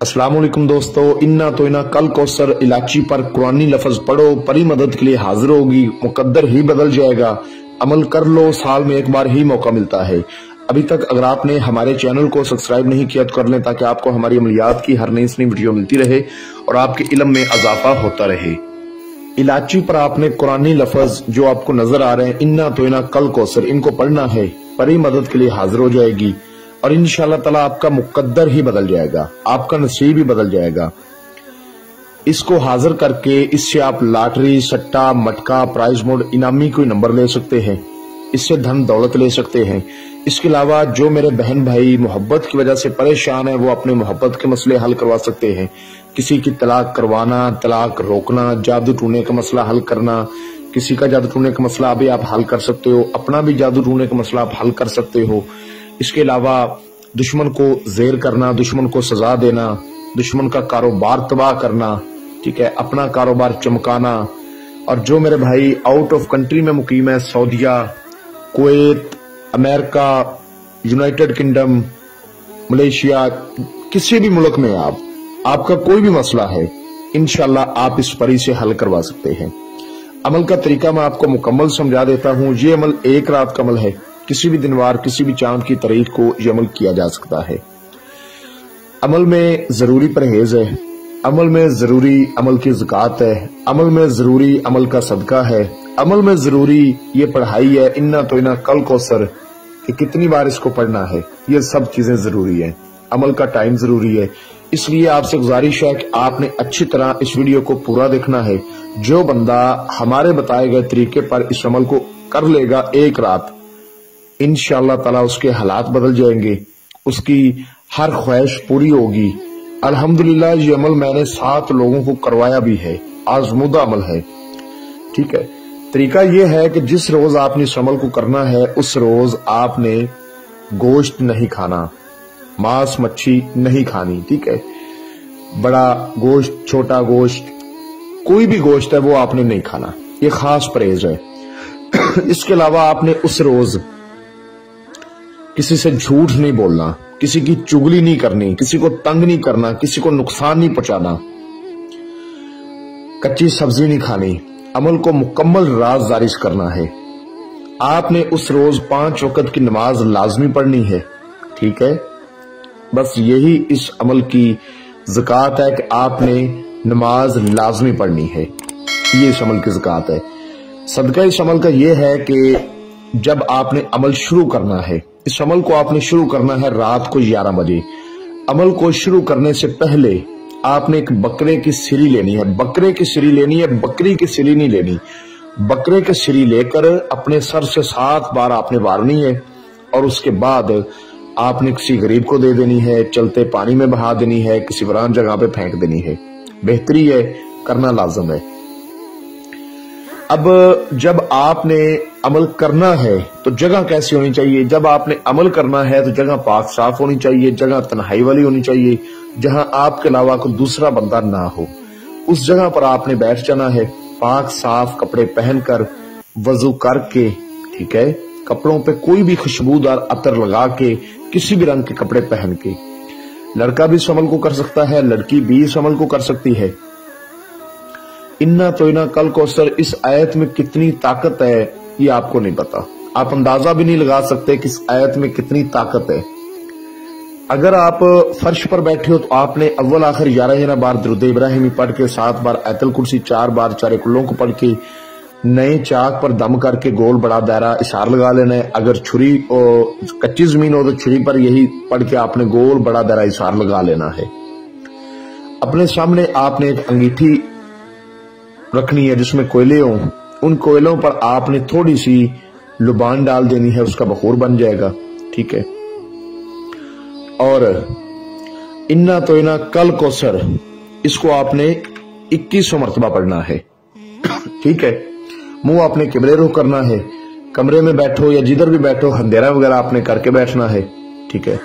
अस्सलाम वालेकुम दोस्तों, इन्ना तो इना कल कौसर इलाची पर कुरानी लफ्ज पढ़ो, परी मदद के लिए हाजिर होगी, मुकद्दर ही बदल जाएगा। अमल कर लो, साल में एक बार ही मौका मिलता है। अभी तक अगर आपने हमारे चैनल को सब्सक्राइब नहीं किया तो कर लें, ताकि आपको हमारी अमलियात की हर नई वीडियो मिलती रहे और आपके इल्म में इजाफा होता रहे। इलाची पर आपने कुरानी लफ्ज जो आपको नजर आ रहे हैं, इन्ना तो इना कल कौसर, इनको पढ़ना है, परी मदद के लिए हाजिर हो जाएगी और इंशाअल्लाह ताला आपका मुकद्दर ही बदल जाएगा, आपका नसीब ही बदल जाएगा। इसको हाजिर करके इससे आप लॉटरी, सट्टा, मटका, प्राइज मोड, इनामी कोई नंबर ले सकते हैं, इससे धन दौलत ले सकते हैं। इसके अलावा जो मेरे बहन भाई मोहब्बत की वजह से परेशान है, वो अपने मोहब्बत के मसले हल करवा सकते हैं। किसी की तलाक करवाना, तलाक रोकना, जादू टूने का मसला हल करना, किसी का जादू टूने का मसला भी आप हल कर सकते हो, अपना भी जादू टूने का मसला आप हल कर सकते हो। इसके अलावा दुश्मन को जेर करना, दुश्मन को सजा देना, दुश्मन का कारोबार तबाह करना, ठीक है, अपना कारोबार चमकाना। और जो मेरे भाई आउट ऑफ कंट्री में मुकीम है, सऊदीया, Kuwait, America, United Kingdom, Malaysia, किसी भी मुल्क में आपका कोई भी मसला है, इंशाल्लाह आप इस परी से हल करवा सकते हैं। अमल का तरीका मैं आपको मुकम्मल समझा देता हूँ। ये अमल एक रात का अमल है, किसी भी दिनवार, किसी भी चांद की तारीख को ये अमल किया जा सकता है। अमल में जरूरी परहेज है, अमल में जरूरी अमल की ज़कात है, अमल में जरूरी अमल का सदका है, अमल में जरूरी ये पढ़ाई है, इन्ना तो इना कल कौसर, कि कितनी बार इसको पढ़ना है, ये सब चीजें जरूरी है। अमल का टाइम जरूरी है। इसलिए आपसे गुजारिश है कि आपने अच्छी तरह इस वीडियो को पूरा देखना है। जो बंदा हमारे बताए गए तरीके पर इस अमल को कर लेगा एक रात, इंशाअल्लाह ताला उसके हालात बदल जाएंगे, उसकी हर ख्वाहिश पूरी होगी। अल्हम्दुलिल्लाह ये अमल मैंने 7 लोगों को करवाया भी है, आजमूदा अमल है, ठीक है। तरीका ये है कि जिस रोज आपने इस अमल को करना है, उस रोज आपने गोश्त नहीं खाना, मांस मच्छी नहीं खानी, ठीक है। बड़ा गोश्त, छोटा गोश्त, कोई भी गोश्त है वो आपने नहीं खाना, ये खास परहेज है। इसके अलावा आपने उस रोज किसी से झूठ नहीं बोलना, किसी की चुगली नहीं करनी, किसी को तंग नहीं करना, किसी को नुकसान नहीं पहुंचाना, कच्ची सब्जी नहीं खानी। अमल को मुकम्मल राज़दारी से करना है। आपने उस रोज 5 वक्त की नमाज लाजमी पढ़नी है, ठीक है। बस यही इस अमल की ज़कात है कि आपने नमाज लाजमी पढ़नी है, ये इस अमल की ज़कात है। सदका इस अमल का ये है कि जब आपने अमल शुरू करना है, इस अमल को आपने शुरू करना है रात को 11 बजे। अमल को शुरू करने से पहले आपने एक बकरे की सिरी लेनी है, बकरे की सिरी लेनी है, बकरी की सिरी नहीं लेनी। बकरे की सिरी लेकर अपने सर से 7 बार आपने वारनी है और उसके बाद आपने किसी गरीब को दे देनी है, चलते पानी में बहा देनी है, किसी वीरान जगह पे फेंक देनी है। बेहतरी है, करना लाजम है। अब जब आपने अमल करना है तो जगह कैसी होनी चाहिए? जब आपने अमल करना है तो जगह पाक साफ होनी चाहिए, जगह तन्हाई वाली होनी चाहिए, जहां आपके अलावा कोई दूसरा बंदा ना हो। उस जगह पर आपने बैठ जाना है, पाक साफ कपड़े पहनकर, वजू करके, ठीक है। कपड़ों पे कोई भी खुशबूदार अतर लगा के, किसी भी रंग के कपड़े पहन के। लड़का भी इस अमल को कर सकता है, लड़की भी इस अमल को कर सकती है। इन्ना तो इना कल कौसर, इस आयत में कितनी ताकत है ये आपको नहीं पता, आप अंदाजा भी नहीं लगा सकते कि इस आयत में कितनी ताकत है। अगर आप फर्श पर बैठे हो तो आपने अव्वल आखिर 11 बार दरूद इब्राहिमी पढ़ के, 7 बार आयतुल कुर्सी, 4 बार चारे कुल्लों को पढ़ के, नए चाक पर दम करके गोल बड़ा दायरा इशार लगा लेना है। अगर छुरी और कच्ची जमीन हो तो छुरी पर यही पढ़ के आपने गोल बड़ा दायरा इशार लगा लेना है। अपने सामने आपने एक अंगीठी रखनी है जिसमें कोयले हों, उन कोयलों पर आपने थोड़ी सी लुबान डाल देनी है, उसका बखूर बन जाएगा, ठीक है। और इन्ना तो इना कल कौसर, इसको आपने 2100 मरतबा पढ़ना है, ठीक है। मुंह आपने किबले रुख करना है, कमरे में बैठो या जिधर भी बैठो अंधेरा वगैरह आपने करके बैठना है, ठीक है।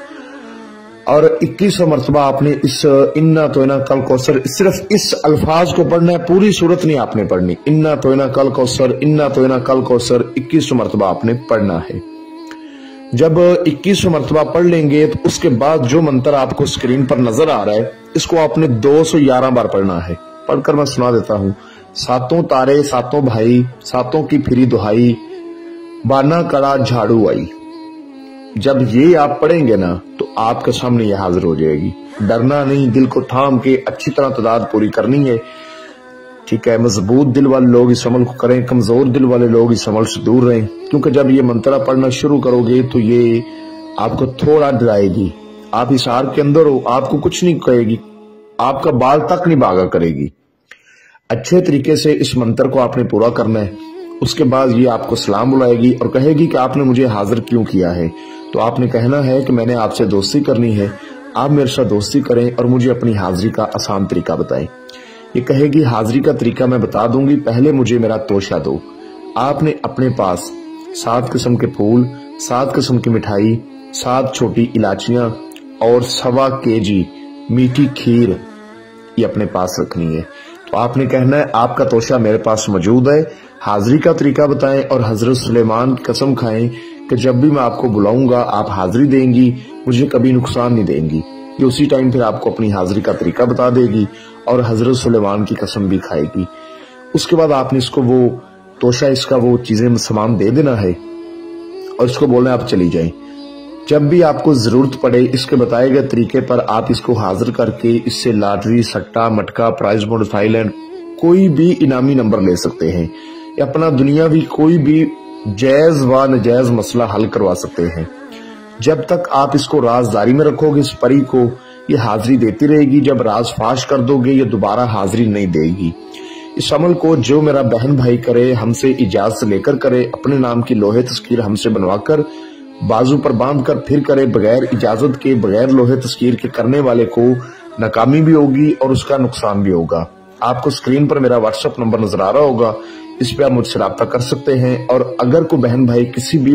और 2100 मरतबा आपने इस इन्ना तो इना कल कौसर, सिर्फ इस अल्फाज को पढ़ना है, पूरी सूरत नहीं आपने पढ़नी। इन्ना तो इना कल कौसर, इन्ना तो इना कल कौसर 2100 मरतबा आपने पढ़ना है। जब 21 मरतबा पढ़ लेंगे तो उसके बाद जो मंत्र आपको स्क्रीन पर नजर आ रहा है, इसको आपने 211 बार पढ़ना है। पढ़कर मैं सुना देता हूँ। सातों तारे सातों भाई, सातों की फिरी दुहाई, बाना कड़ा झाड़ू आई। जब ये आप पढ़ेंगे ना तो आपके सामने ये हाजिर हो जाएगी। डरना नहीं, दिल को थाम के अच्छी तरह तादाद पूरी करनी है। ठीक है, मजबूत दिल वाले लोग इस अमल को करें, कमजोर दिल वाले लोग इस अमल से दूर रहें, क्योंकि जब ये मंत्रा पढ़ना शुरू करोगे तो ये आपको थोड़ा डराएगी। आप इस हार के अंदर हो, आपको कुछ नहीं कहेगी, आपका बाल तक नहीं भागा करेगी। अच्छे तरीके से इस मंत्र को आपने पूरा करना है। उसके बाद ये आपको सलाम बुलाएगी और कहेगी कि आपने मुझे हाजिर क्यों किया है। तो आपने कहना है कि मैंने आपसे दोस्ती करनी है, आप मेरे साथ दोस्ती करें और मुझे अपनी हाजिरी का आसान तरीका बताएं। ये कहेगी हाजिरी का तरीका मैं बता दूंगी, पहले मुझे मेरा तोशा दो। आपने अपने पास 7 किस्म के फूल, 7 किस्म की मिठाई, 7 छोटी इलाचियां और 1.25 kg मीठी खीर ये अपने पास रखनी है। तो आपने कहना है आपका तोशा मेरे पास मौजूद है, हाजिरी का तरीका बताएं और हजरत सुलेमान की कसम खाएं कि जब भी मैं आपको बुलाऊंगा आप हाजिरी देंगी, मुझे कभी नुकसान नहीं देंगी। ये उसी टाइम फिर आपको अपनी हाजिरी का तरीका बता देगी और हजरत सुलेमान की कसम भी खाएगी। उसके बाद आपने इसको वो तोशा, इसका वो चीजें सामान दे देना है और इसको बोलना है आप चली जाएं। जब भी आपको जरूरत पड़े इसके बताए गए तरीके पर आप इसको हाजिर करके इससे लॉटरी, सट्टा, मटका, प्राइज बोर्ड, थाईलैंड कोई भी इनामी नंबर ले सकते हैं या अपना दुनियावी कोई भी जायज व नजायज मसला हल करवा सकते हैं। जब तक आप इसको राजदारी में रखोगे, इस परी को ये हाजिरी देती रहेगी। जब राज फाश कर दोगे ये दोबारा हाजिरी नहीं देगी। इस अमल को जो मेरा बहन भाई करे, हमसे इजाजत लेकर करे, अपने नाम की लोहे तस्कीर हमसे बनवाकर बाजू पर बांध कर फिर करे, बगैर इजाजत के, बगैर लोहे तस्कीर के करने वाले को नाकामी भी होगी और उसका नुकसान भी होगा। आपको स्क्रीन पर मेरा व्हाट्सएप नंबर नजर आ रहा होगा, इस पे आप मुझसे राब्ता कर सकते हैं। और अगर कोई बहन भाई किसी भी